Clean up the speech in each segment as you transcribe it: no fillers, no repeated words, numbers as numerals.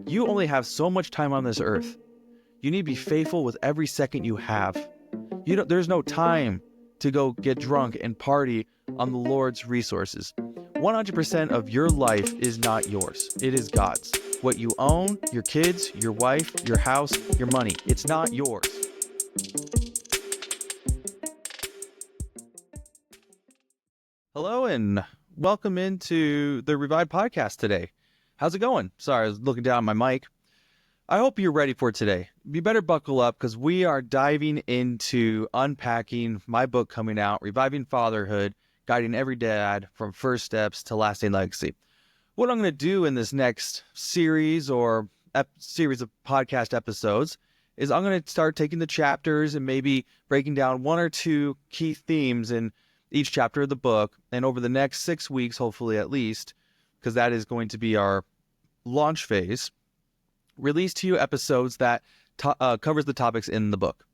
You only have so much time on this earth. You need to be faithful with every second you have. There's no time to go get drunk and party on the Lord's resources. 100% of your life is not yours. It is God's. What you own, your kids, your wife, your house, your money, it's not yours. Hello and welcome into the Revived podcast today. How's it going? Sorry, I was looking down at my mic. I hope you're ready for today. You better buckle up because we are diving into unpacking my book coming out, Reviving Fatherhood, Guiding Every Dad from First Steps to Lasting Legacy. What I'm going to do in this next series or series of podcast episodes is I'm going to start taking the chapters and maybe breaking down one or two key themes in each chapter of the book. And over the next 6 weeks, hopefully at least, because that is going to be our launch phase, release to you episodes that covers the topics in the book.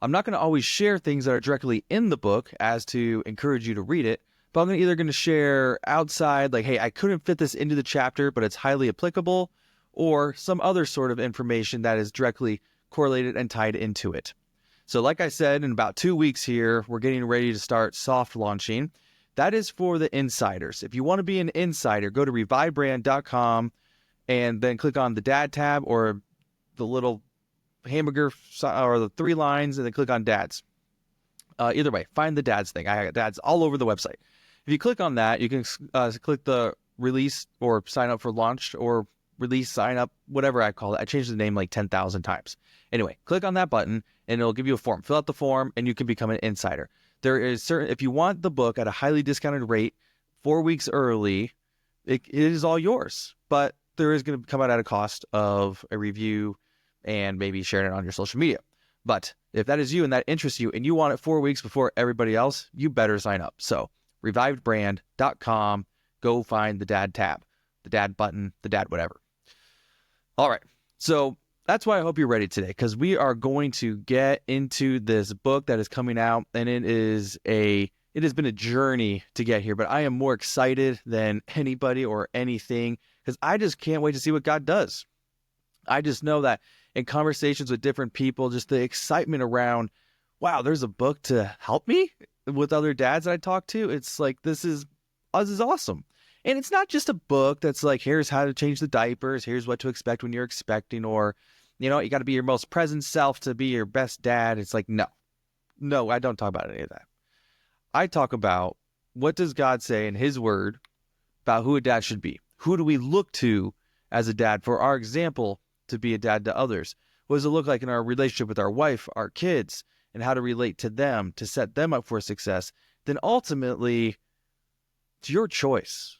I'm not going to always share things that are directly in the book as to encourage you to read it, but I'm either going to share outside, like, hey, I couldn't fit this into the chapter, but it's highly applicable, or some other sort of information that is directly correlated and tied into it. So like I said, in about 2 weeks here, we're getting ready to start soft launching. That is for the insiders. If you want to be an insider, go to revivebrand.com and then click on the Dad tab or the little hamburger or the 3 lines and then click on Dads. Either way, find the Dads thing. I got Dads all over the website. If you click on that, you can click the release or sign up for launch or release, sign up, whatever I call it. I changed the name like 10,000 times. Anyway, click on that button and it'll give you a form. Fill out the form and you can become an insider. There is if you want the book at a highly discounted rate 4 weeks early, it is all yours. But there is going to come out at a cost of a review and maybe sharing it on your social media. But if that is you and that interests you and you want it 4 weeks before everybody else, you better sign up. So revivedbrand.com, go find the Dad tab, the Dad button, the Dad whatever. All right. So that's why I hope you're ready today, because we are going to get into this book that is coming out, and it has been a journey to get here, but I am more excited than anybody or anything because I just can't wait to see what God does. I just know that in conversations with different people, just the excitement around, wow, there's a book to help me with other dads that I talk to. It's like, this is awesome. And it's not just a book that's like, here's how to change the diapers, here's what to expect when you're expecting, or, you got to be your most present self to be your best dad. It's like, no, I don't talk about any of that. I talk about what does God say in his word about who a dad should be? Who do we look to as a dad for our example to be a dad to others? What does it look like in our relationship with our wife, our kids, and how to relate to them to set them up for success? Then ultimately, it's your choice.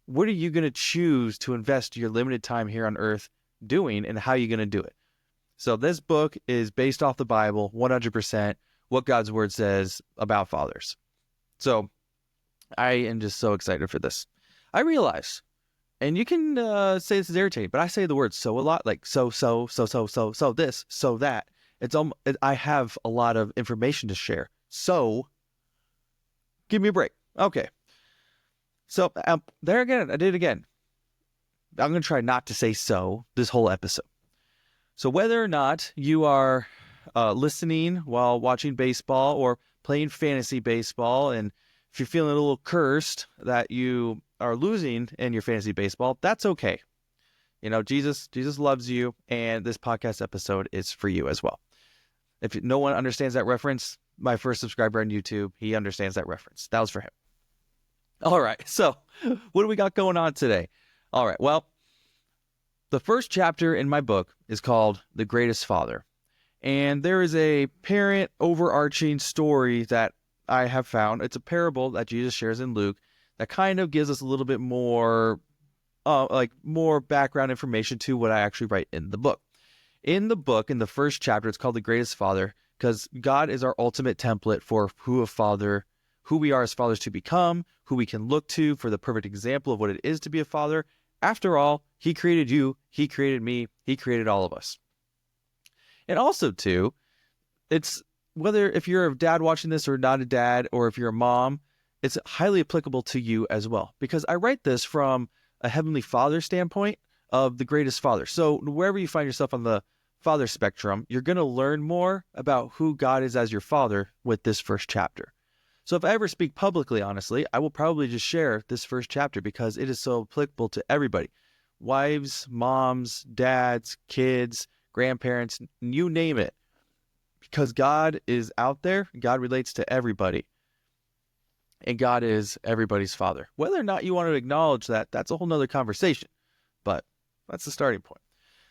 What are you going to choose to invest your limited time here on earth doing, and how are you going to do it? So this book is based off the Bible, 100%, what God's word says about fathers. So I am just so excited for this. I realize, and you can say this is irritating, but I say the word so a lot, like so this, so that. I have a lot of information to share. So give me a break. Okay. So there again, I did it again. I'm going to try not to say so this whole episode. So whether or not you are listening while watching baseball or playing fantasy baseball, and if you're feeling a little cursed that you are losing in your fantasy baseball, that's okay. Jesus loves you, and this podcast episode is for you as well. If no one understands that reference, my first subscriber on YouTube, he understands that reference. That was for him. All right, so what do we got going on today? All right, well, the first chapter in my book is called The Greatest Father. And there is a parent overarching story that I have found. It's a parable that Jesus shares in Luke that kind of gives us a little bit more, more background information to what I actually write in the book. In the book, in the first chapter, it's called The Greatest Father because God is our ultimate template for who we are as fathers to become, who we can look to for the perfect example of what it is to be a father. After all, he created you, he created me, he created all of us. And also, too, it's whether if you're a dad watching this or not a dad, or if you're a mom, it's highly applicable to you as well. Because I write this from a Heavenly Father standpoint of the greatest father. So wherever you find yourself on the father spectrum, you're going to learn more about who God is as your father with this first chapter. So if I ever speak publicly, honestly, I will probably just share this first chapter because it is so applicable to everybody. Wives, moms, dads, kids, grandparents, you name it. Because God is out there, God relates to everybody. And God is everybody's father. Whether or not you want to acknowledge that, that's a whole nother conversation. But that's the starting point.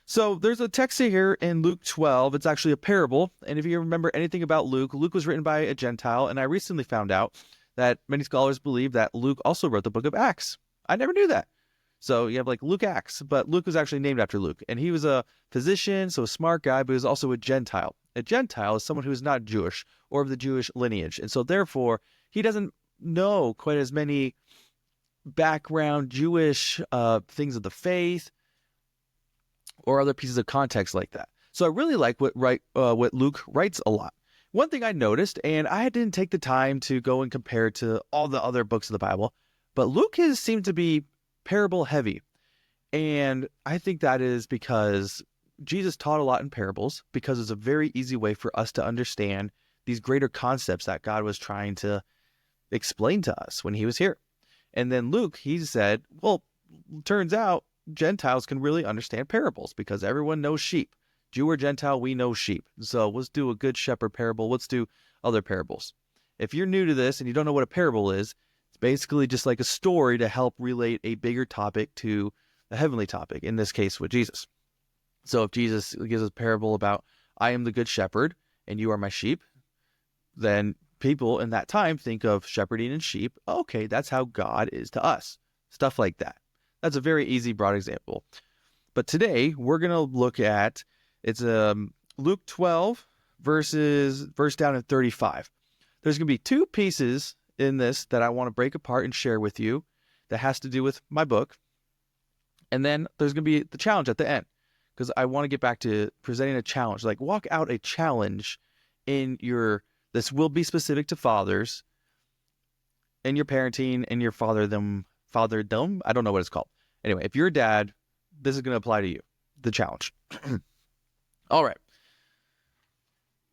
So there's a text here in Luke 12. It's actually a parable. And if you remember anything about Luke, Luke was written by a Gentile. And I recently found out that many scholars believe that Luke also wrote the book of Acts. I never knew that. So you have like Luke Acts, but Luke was actually named after Luke. And he was a physician, so a smart guy, but he was also a Gentile. A Gentile is someone who is not Jewish or of the Jewish lineage. And so therefore, he doesn't know quite as many background Jewish things of the faith or other pieces of context like that. So I really like what Luke writes a lot. One thing I noticed, and I didn't take the time to go and compare it to all the other books of the Bible, but Luke seemed to be parable heavy. And I think that is because Jesus taught a lot in parables, because it's a very easy way for us to understand these greater concepts that God was trying to explain to us when he was here. And then Luke, he said, well, turns out Gentiles can really understand parables because everyone knows sheep. Jew or Gentile, we know sheep. So let's do a good shepherd parable. Let's do other parables. If you're new to this and you don't know what a parable is, it's basically just like a story to help relate a bigger topic to a heavenly topic, in this case with Jesus. So if Jesus gives us a parable about, I am the good shepherd and you are my sheep, then people in that time think of shepherding and sheep. Okay, that's how God is to us. Stuff like that. That's a very easy, broad example. But today, we're going to look at, it's Luke 12, verse down in 35. There's going to be two pieces in this that I want to break apart and share with you that has to do with my book. And then there's going to be the challenge at the end, because I want to get back to presenting a challenge. Like, walk out a challenge in this will be specific to fathers and your parenting and your fatherdom. I don't know what it's called. Anyway, if you're a dad, this is going to apply to you, the challenge. All right.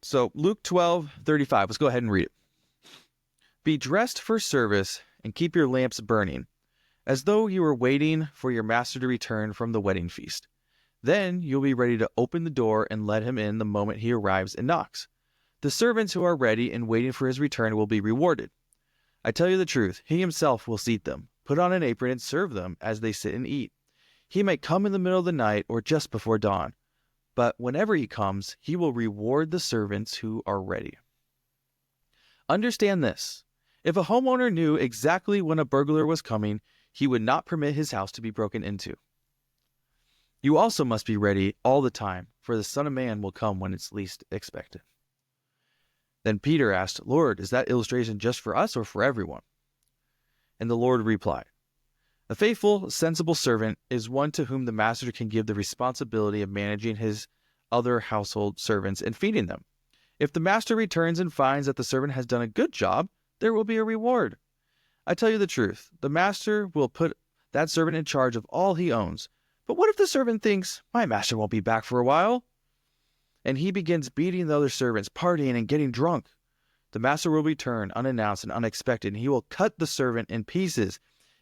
So Luke 12:35. Let's go ahead and read it. Be dressed for service and keep your lamps burning, as though you were waiting for your master to return from the wedding feast. Then you'll be ready to open the door and let him in the moment he arrives and knocks. The servants who are ready and waiting for his return will be rewarded. I tell you the truth, he himself will seat them, put on an apron and serve them as they sit and eat. He might come in the middle of the night or just before dawn, but whenever he comes, he will reward the servants who are ready. Understand this. If a homeowner knew exactly when a burglar was coming, he would not permit his house to be broken into. You also must be ready all the time, for the Son of Man will come when it's least expected. Then Peter asked, Lord, is that illustration just for us or for everyone? And the Lord replied, a faithful, sensible servant is one to whom the master can give the responsibility of managing his other household servants and feeding them. If the master returns and finds that the servant has done a good job, there will be a reward. I tell you the truth, the master will put that servant in charge of all he owns. But what if the servant thinks, my master won't be back for a while? And he begins beating the other servants, partying and getting drunk. The master will return unannounced and unexpected, and he will cut the servant in pieces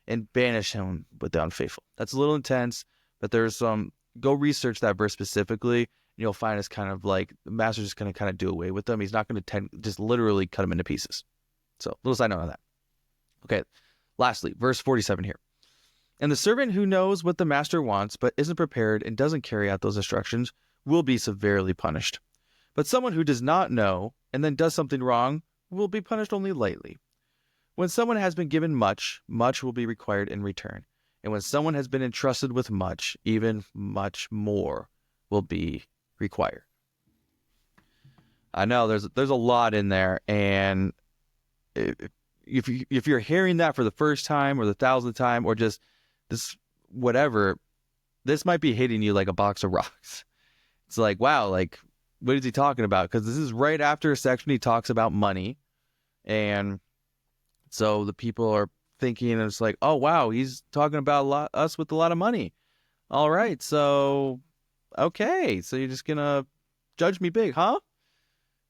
and banish him with the unfaithful. That's a little intense, but there's go research that verse specifically, and you'll find it's kind of like the master's just going to kind of do away with them. He's not going to just literally cut them into pieces. So, little side note on that. Okay, lastly, verse 47 here. And the servant who knows what the master wants but isn't prepared and doesn't carry out those instructions will be severely punished. But someone who does not know and then does something wrong will be punished only lightly. When someone has been given much, much will be required in return. And when someone has been entrusted with much, even much more will be required. I know there's a lot in there, and if you're hearing that for the first time or the 1,000th time or just this whatever, this might be hitting you like a box of rocks. It's like, wow, like, what is he talking about? Because this is right after a section he talks about money. And so the people are thinking, and it's like, oh, wow, he's talking about us with a lot of money. All right. So, okay. So you're just going to judge me big, huh?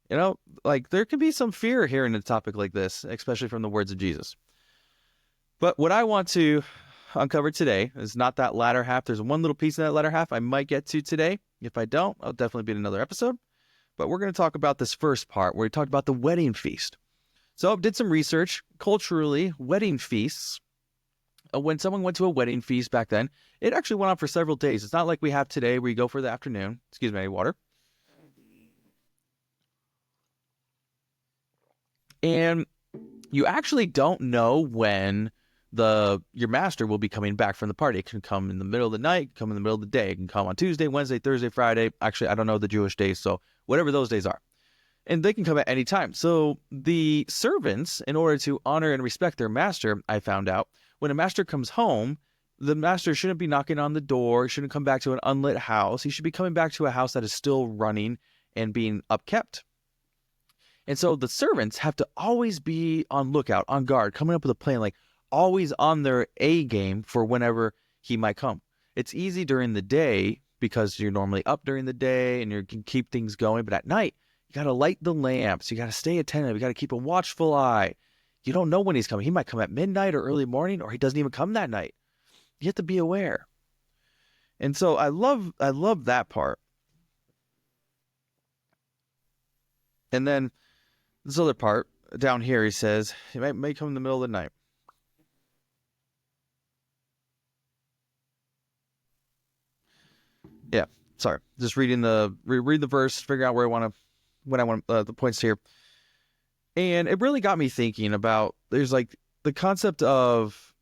You know, like there can be some fear here in a topic like this, especially from the words of Jesus. But what I want to uncover today is not that latter half. There's one little piece of that latter half I might get to today. If I don't, I'll definitely be in another episode. But we're going to talk about this first part where we talked about the wedding feast. So I did some research. Culturally, wedding feasts, when someone went to a wedding feast back then, it actually went on for several days. It's not like we have today where you go for the afternoon. Excuse me, water. And you actually don't know when your master will be coming back from the party. It can come in the middle of the night, come in the middle of the day. It can come on Tuesday, Wednesday, Thursday, Friday. Actually, I don't know the Jewish days, so whatever those days are. And they can come at any time. So the servants, in order to honor and respect their master, I found out, when a master comes home, the master shouldn't be knocking on the door, shouldn't come back to an unlit house. He should be coming back to a house that is still running and being upkept. And so the servants have to always be on lookout, on guard, coming up with a plan, like always on their A game for whenever he might come. It's easy during the day because you're normally up during the day and you can keep things going. But at night, you got to light the lamps. You got to stay attentive. You got to keep a watchful eye. You don't know when he's coming. He might come at midnight or early morning, or he doesn't even come that night. You have to be aware. And so I love that part. And then this other part down here, he says, he may come in the middle of the night. Yeah, sorry. Just read the verse, figure out where I want the points here. And it really got me thinking about, there's like the concept of,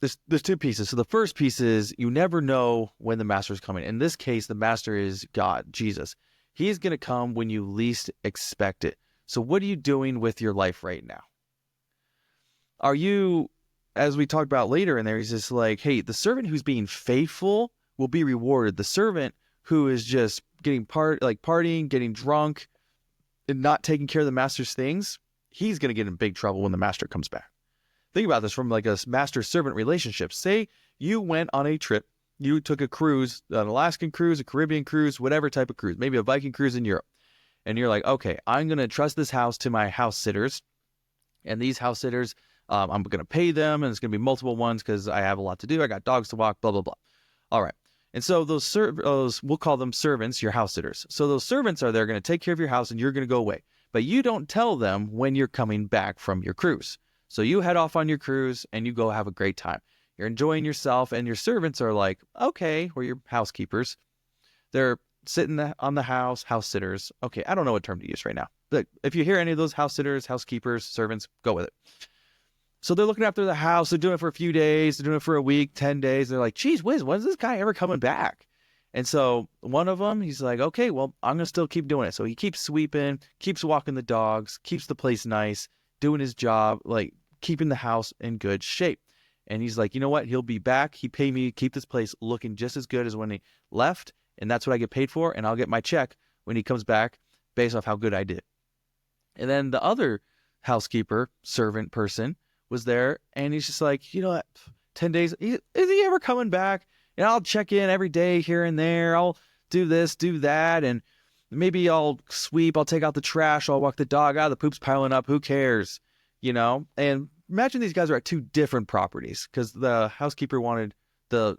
there's two pieces. So the first piece is you never know when the master is coming. In this case, the master is God, Jesus. He's going to come when you least expect it. So what are you doing with your life right now? Are you, as we talked about later in there, he's just like, hey, the servant who's being faithful will be rewarded. The servant who is just getting partying, getting drunk, and not taking care of the master's things, he's going to get in big trouble when the master comes back. Think about this from like a master-servant relationship. Say you went on a trip, you took a cruise, an Alaskan cruise, a Caribbean cruise, whatever type of cruise, maybe a Viking cruise in Europe. And you're like, okay, I'm going to trust this house to my house sitters. And these house sitters, I'm going to pay them, and it's going to be multiple ones because I have a lot to do. I got dogs to walk, blah, blah, blah. All right. And so those we'll call them servants, your house sitters. So those servants are there going to take care of your house, and you're going to go away. But you don't tell them when you're coming back from your cruise. So you head off on your cruise, and you go have a great time. You're enjoying yourself, and your servants are like, okay, or your housekeepers. They're sitting on the house sitters. Okay, I don't know what term to use right now. But if you hear any of those house sitters, housekeepers, servants, go with it. So they're looking after the house. They're doing it for a few days. They're doing it for a week, 10 days. They're like, geez whiz, when's this guy ever coming back? And so one of them, he's like, okay, well, I'm going to still keep doing it. So he keeps sweeping, keeps walking the dogs, keeps the place nice, doing his job, like keeping the house in good shape. And he's like, you know what? He'll be back. He paid me to keep this place looking just as good as when he left. And that's what I get paid for. And I'll get my check when he comes back based off how good I did. And then the other housekeeper, servant person was there. And he's just like, you know what? 10 days. Is he ever coming back? And I'll check in every day here and there. I'll do this, do that. And maybe I'll sweep. I'll take out the trash. I'll walk the dog out. The poop's piling up. Who cares? You know? And imagine these guys are at two different properties because the housekeeper the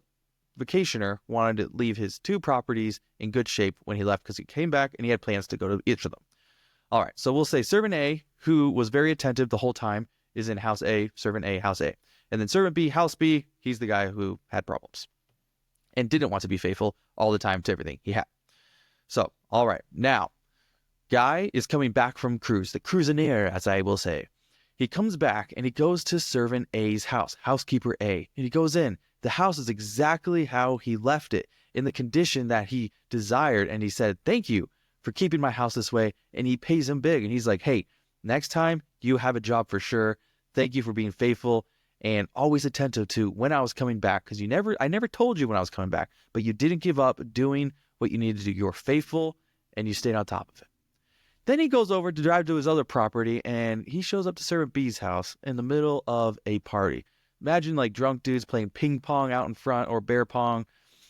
vacationer wanted to leave his two properties in good shape when he left because he came back and he had plans to go to each of them. All right, so we'll say servant A, who was very attentive the whole time, is in house A, servant A, house A. And then servant B, house B, he's the guy who had problems and didn't want to be faithful all the time to everything he had. So, all right, now, guy is coming back from cruise, the cruisoneer, as I will say. He comes back and he goes to servant A's house, housekeeper A, and he goes in. The house is exactly how he left it, in the condition that he desired. And he said, thank you for keeping my house this way. And he pays him big. And he's like, hey, next time you have a job for sure. Thank you for being faithful and always attentive to when I was coming back. Because I never told you when I was coming back, but you didn't give up doing what you needed to do. You were faithful and you stayed on top of it. Then he goes over to drive to his other property and he shows up to servant B's house in the middle of a party. Imagine like drunk dudes playing ping pong out in front or bear pong,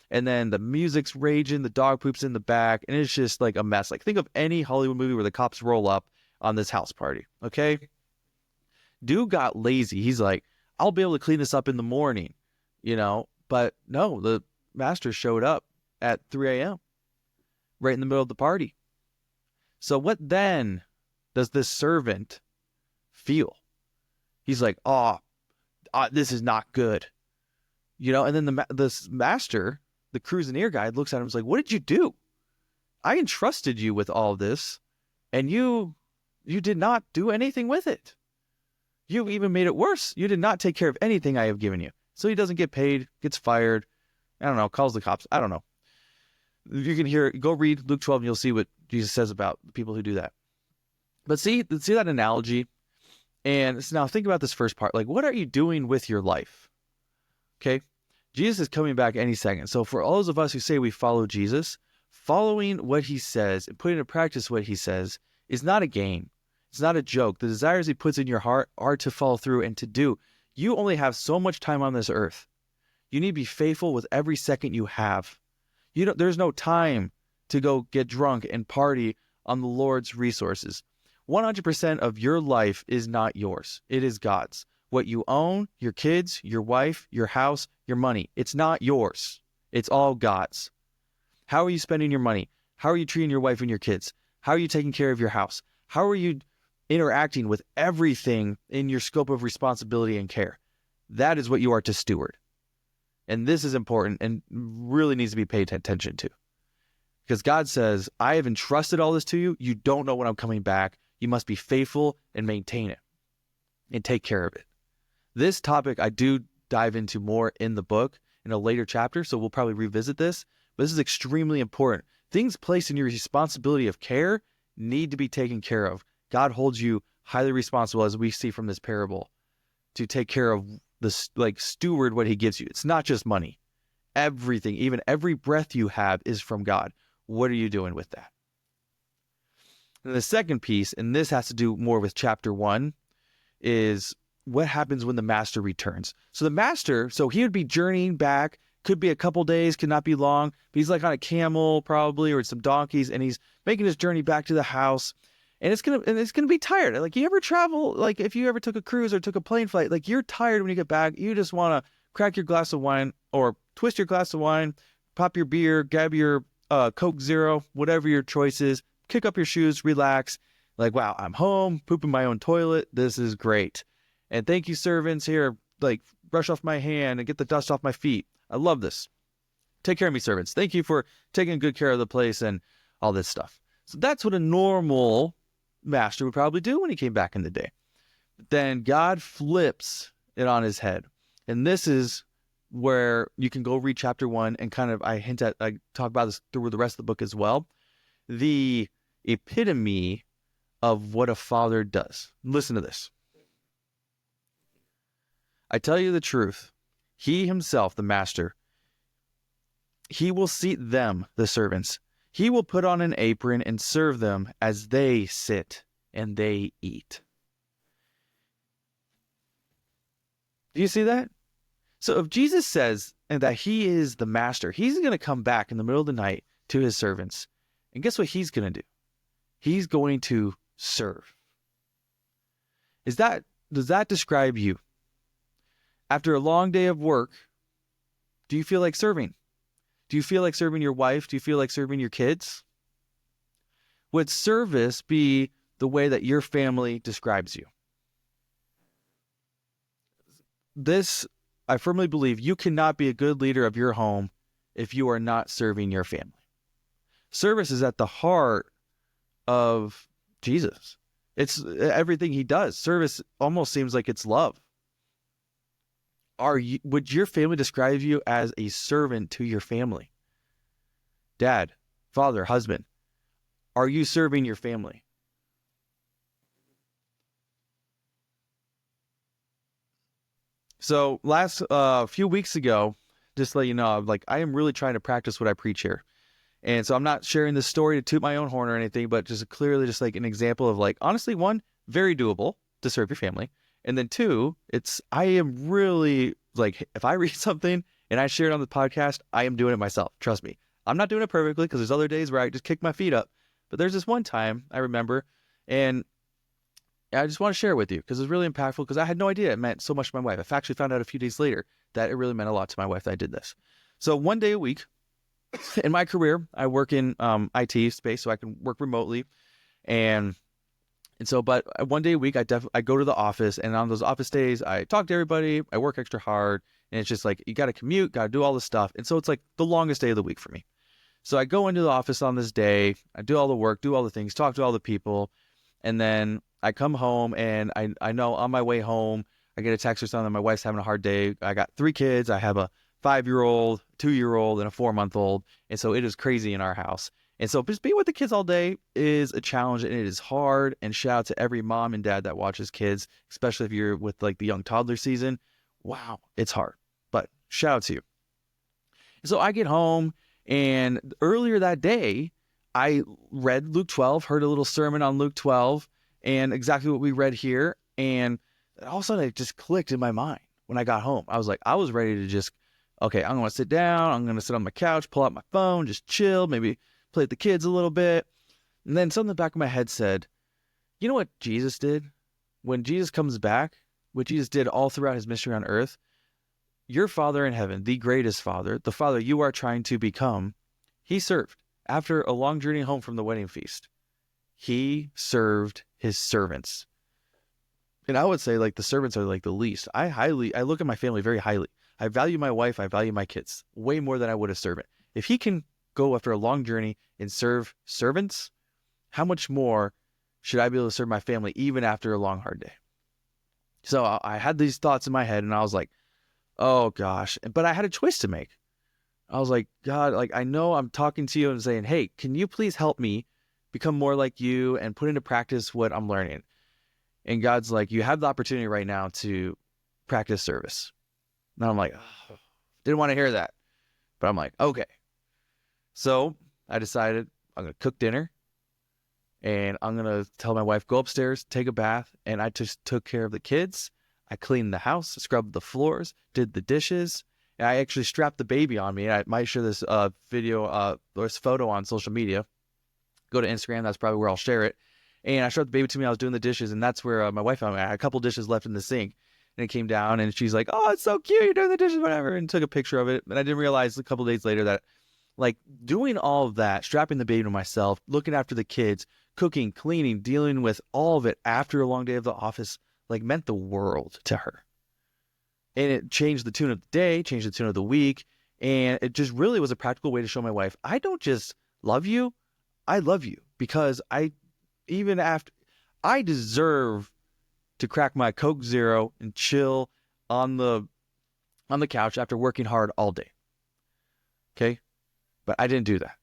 and then the music's raging, the dog poops in the back, and it's just like a mess. Like think of any Hollywood movie where the cops roll up on this house party, okay? Dude got lazy. He's like, I'll be able to clean this up in the morning, But no, the master showed up at 3 a.m., right in the middle of the party. So what then does this servant feel? He's like, this is not good. And then this master, the cruiseneer guy, looks at him and is like, what did you do? I entrusted you with all this, and you did not do anything with it. You even made it worse. You did not take care of anything I have given you. So he doesn't get paid, gets fired. I don't know, calls the cops. I don't know. You can go read Luke 12 and you'll see what Jesus says about the people who do that. But see that analogy? And so now think about this first part. Like, what are you doing with your life? Okay. Jesus is coming back any second. So for all those of us who say we follow Jesus, following what he says and putting into practice what he says is not a game. It's not a joke. The desires he puts in your heart are to follow through and to do. You only have so much time on this earth. You need to be faithful with every second you have. There's no time to go get drunk and party on the Lord's resources. 100% of your life is not yours. It is God's. What you own, your kids, your wife, your house, your money, it's not yours. It's all God's. How are you spending your money? How are you treating your wife and your kids? How are you taking care of your house? How are you interacting with everything in your scope of responsibility and care? That is what you are to steward. And this is important and really needs to be paid attention to. Because God says, I have entrusted all this to you. You don't know when I'm coming back. You must be faithful and maintain it and take care of it. This topic I do dive into more in the book in a later chapter, so we'll probably revisit this. But this is extremely important. Things placed in your responsibility of care need to be taken care of. God holds you highly responsible, as we see from this parable, to take care of steward what he gives you. It's not just money. Everything, even every breath you have, is from God. What are you doing with that? And the second piece, and this has to do more with chapter 1, is what happens when the master returns. So the master, he would be journeying back, could be a couple days, could not be long, but he's like on a camel probably, or some donkeys, and he's making his journey back to the house. And it's gonna be tired. Like, you ever travel, like if you ever took a cruise or took a plane flight, like you're tired when you get back. You just want to crack your glass of wine or twist your glass of wine, pop your beer, grab your Coke Zero, whatever your choice is, kick up your shoes, relax. Like, wow, I'm home, pooping my own toilet. This is great. And thank you, servants. Here, like, brush off my hand and get the dust off my feet. I love this. Take care of me, servants. Thank you for taking good care of the place and all this stuff. So that's what a normal master would probably do when he came back in the day. But then God flips it on his head. And this is where you can go read chapter 1 and I talk about this through the rest of the book as well. The epitome of what a father does. Listen to this. I tell you the truth. He himself, the master, he will seat them, the servants. He will put on an apron and serve them as they sit and they eat. Do you see that? So if Jesus says that he is the master, he's going to come back in the middle of the night to his servants. And guess what he's going to do? He's going to serve. Does that describe you? After a long day of work, do you feel like serving? Do you feel like serving your wife? Do you feel like serving your kids? Would service be the way that your family describes you? This, I firmly believe, you cannot be a good leader of your home if you are not serving your family. Service is at the heart of Jesus. It's everything he does. Service almost seems like it's love. Would your family describe you as a servant to your family? Dad, father, husband, are you serving your family? So last few weeks ago, just to let you know, I am really trying to practice what I preach here. And so I'm not sharing this story to toot my own horn or anything, but just clearly just like an example of honestly, one, very doable to serve your family. And then two, I am really like, if I read something and I share it on the podcast, I am doing it myself. Trust me. I'm not doing it perfectly because there's other days where I just kick my feet up. But there's this one time I remember, and I just want to share it with you because it's really impactful, because I had no idea it meant so much to my wife. I actually found out a few days later that it really meant a lot to my wife that I did this. So one day a week in my career, I work in IT space, so I can work remotely. And so, but one day a week, I go to the office, and on those office days, I talk to everybody, I work extra hard, and it's just like, you got to commute, got to do all this stuff. And so it's like the longest day of the week for me. So I go into the office on this day, I do all the work, do all the things, talk to all the people, and then I come home, and I know on my way home, I get a text or something that my wife's having a hard day. I got 3 kids. I have a 5-year-old, 2-year-old, and a 4-month-old. And so it is crazy in our house. And so just being with the kids all day is a challenge, and it is hard. And shout out to every mom and dad that watches kids, especially if you're with like the young toddler season. Wow, it's hard. But shout out to you. So I get home, and earlier that day, I read Luke 12, heard a little sermon on Luke 12, and exactly what we read here. And all of a sudden, it just clicked in my mind when I got home. I was ready to just, okay, I'm going to sit down. I'm going to sit on my couch, pull out my phone, just chill, maybe play with the kids a little bit. And then something in the back of my head said, you know what Jesus did? When Jesus comes back, what Jesus did all throughout his ministry on earth, your Father in heaven, the greatest Father, the Father you are trying to become, he served. After a long journey home from the wedding feast, he served his servants. And I would say like the servants are like the least. I look at my family very highly. I value my wife. I value my kids way more than I would a servant. If he can go after a long journey and serve servants, how much more should I be able to serve my family even after a long, hard day? So I had these thoughts in my head, and I was like, oh gosh. But I had a choice to make. I was like, God, like, I know I'm talking to you and saying, hey, can you please help me become more like you and put into practice what I'm learning? And God's like, you have the opportunity right now to practice service. And I'm like, oh, didn't want to hear that. But I'm like, okay. So I decided I'm going to cook dinner, and I'm going to tell my wife, go upstairs, take a bath. And I just took care of the kids. I cleaned the house, scrubbed the floors, did the dishes. And I actually strapped the baby on me. I might share this video or this photo on social media. Go to Instagram. That's probably where I'll share it. And I strapped the baby to me. I was doing the dishes, and that's where my wife found me. I had a couple dishes left in the sink. And it came down, and she's like, oh, it's so cute. You're doing the dishes, whatever. And took a picture of it. And I didn't realize a couple days later that, like, doing all of that, strapping the baby to myself, looking after the kids, cooking, cleaning, dealing with all of it after a long day of the office, like, meant the world to her. And it changed the tune of the day, changed the tune of the week. And it just really was a practical way to show my wife, I don't just love you, I love you. Because I deserve to crack my Coke Zero and chill on the couch after working hard all day. Okay? But I didn't do that.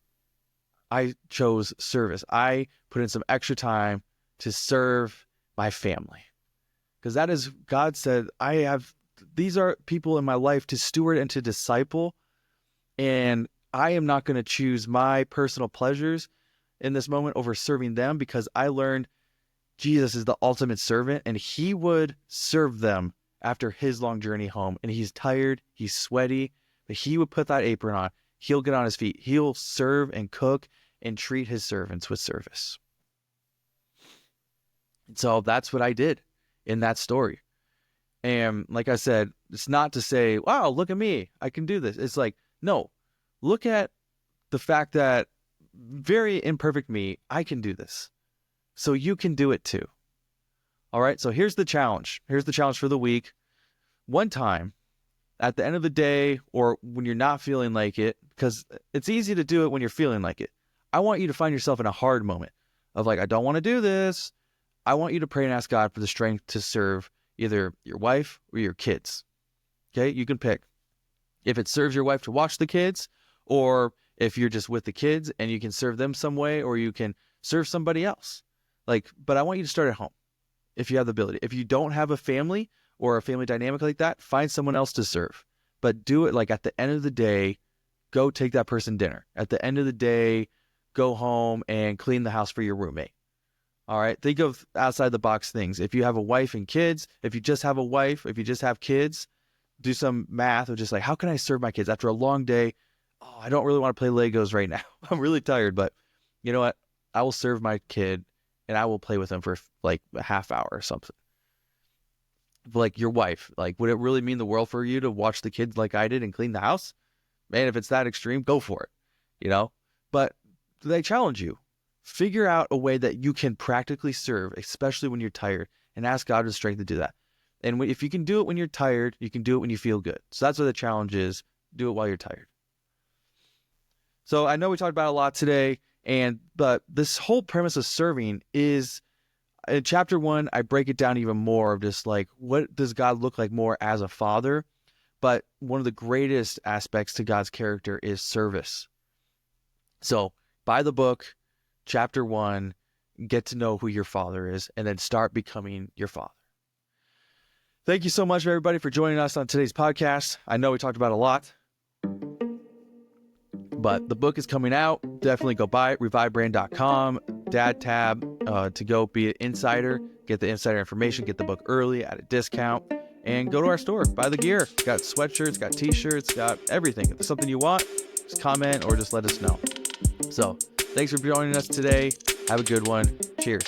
I chose service. I put in some extra time to serve my family. Because that is, God said, these are people in my life to steward and to disciple. And I am not going to choose my personal pleasures in this moment over serving them, because I learned Jesus is the ultimate servant, and he would serve them after his long journey home. And he's tired, he's sweaty, but he would put that apron on. He'll get on his feet. He'll serve and cook and treat his servants with service. And so that's what I did in that story. And like I said, it's not to say, wow, look at me, I can do this. It's like, no, look at the fact that very imperfect me, I can do this. So you can do it too. All right, so here's the challenge. Here's the challenge for the week. One time, at the end of the day, or when you're not feeling like it, because it's easy to do it when you're feeling like it. I want you to find yourself in a hard moment of like, I don't want to do this. I want you to pray and ask God for the strength to serve either your wife or your kids. Okay, you can pick. If it serves your wife to watch the kids, or if you're just with the kids and you can serve them some way, or you can serve somebody else. But I want you to start at home if you have the ability. If you don't have a family or a family dynamic like that, find someone else to serve. But do it like at the end of the day, go take that person dinner. At the end of the day, go home and clean the house for your roommate. All right. Think of outside the box things. If you have a wife and kids, if you just have a wife, if you just have kids, do some math of just like, how can I serve my kids after a long day? Oh, I don't really want to play Legos right now. I'm really tired, but you know what? I will serve my kid and I will play with him for like a half hour or something. Like your wife, like, would it really mean the world for you to watch the kids like I did and clean the house? Man, if it's that extreme, go for it, you know? But they challenge you. Figure out a way that you can practically serve, especially when you're tired, and ask God for strength to do that. And if you can do it when you're tired, you can do it when you feel good. So that's what the challenge is. Do it while you're tired. So I know we talked about a lot today, but this whole premise of serving is, in chapter 1, I break it down even more of just like, what does God look like more as a father? But one of the greatest aspects to God's character is service. So buy the book, chapter 1, get to know who your father is, and then start becoming your father. Thank you so much, everybody, for joining us on today's podcast. I know we talked about a lot, but the book is coming out. Definitely go buy it, revivebrand.com, Dad tab, to go be an insider, get the insider information, get the book early at a discount, and go to our store, buy the gear. It's got sweatshirts, got t-shirts, got everything. If there's something you want, just comment or just let us know. So thanks for joining us today. Have a good one. Cheers.